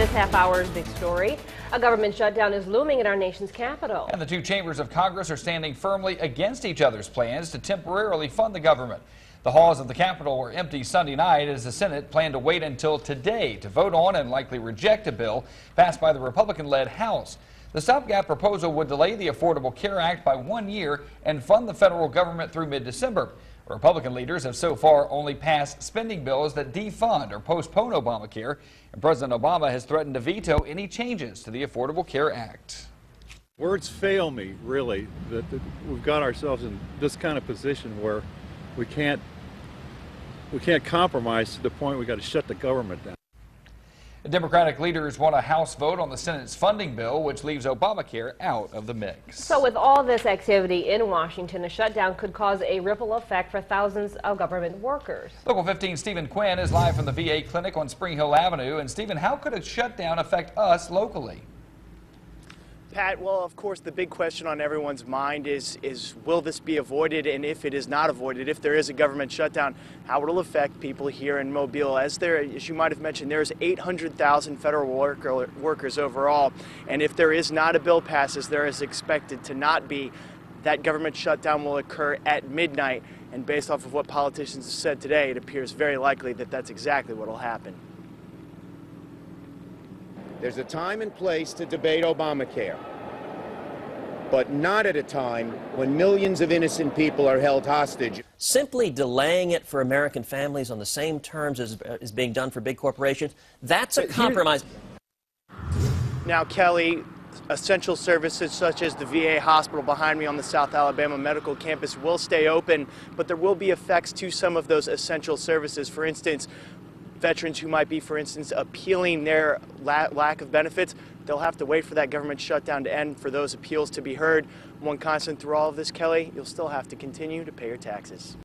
This half hour's big story. A government shutdown is looming in our nation's capital. And the two chambers of Congress are standing firmly against each other's plans to temporarily fund the government. The halls of the Capitol were empty Sunday night as the Senate planned to wait until today to vote on and likely reject a bill passed by the Republican-led House. The stopgap proposal would delay the Affordable Care Act by 1 year and fund the federal government through mid-December. Republican leaders have so far only passed spending bills that defund or postpone Obamacare, and President Obama has threatened to veto any changes to the Affordable Care Act. Words fail me, really, that we've got ourselves in this kind of position where we can't compromise to the point we got to shut the government down. The Democratic leaders want a House vote on the Senate's funding bill, which leaves Obamacare out of the mix. So with all this activity in Washington, a shutdown could cause a ripple effect for thousands of government workers. Local 15's Stephen Quinn is live from the VA clinic on Spring Hill Avenue. And Stephen, how could a shutdown affect us locally? Pat, well, of course, the big question on everyone's mind is will this be avoided? And if it is not avoided, if there is a government shutdown, how it will affect people here in Mobile. As you might have mentioned, there's 800,000 federal workers overall. And if there is not a bill passes, there is expected to not be. That government shutdown will occur at midnight. And based off of what politicians have said today, it appears very likely that that's exactly what will happen. There's a time and place to debate Obamacare, but not at a time when millions of innocent people are held hostage. Simply delaying it for American families on the same terms as is being done for big corporations, that's a compromise. Now, Kelly, essential services such as the VA hospital behind me on the South Alabama Medical Campus will stay open, but there will be effects to some of those essential services. For instance, veterans who might be, for instance, appealing their lack of benefits, they'll have to wait for that government shutdown to end for those appeals to be heard. One constant through all of this, Kelly, you'll still have to continue to pay your taxes.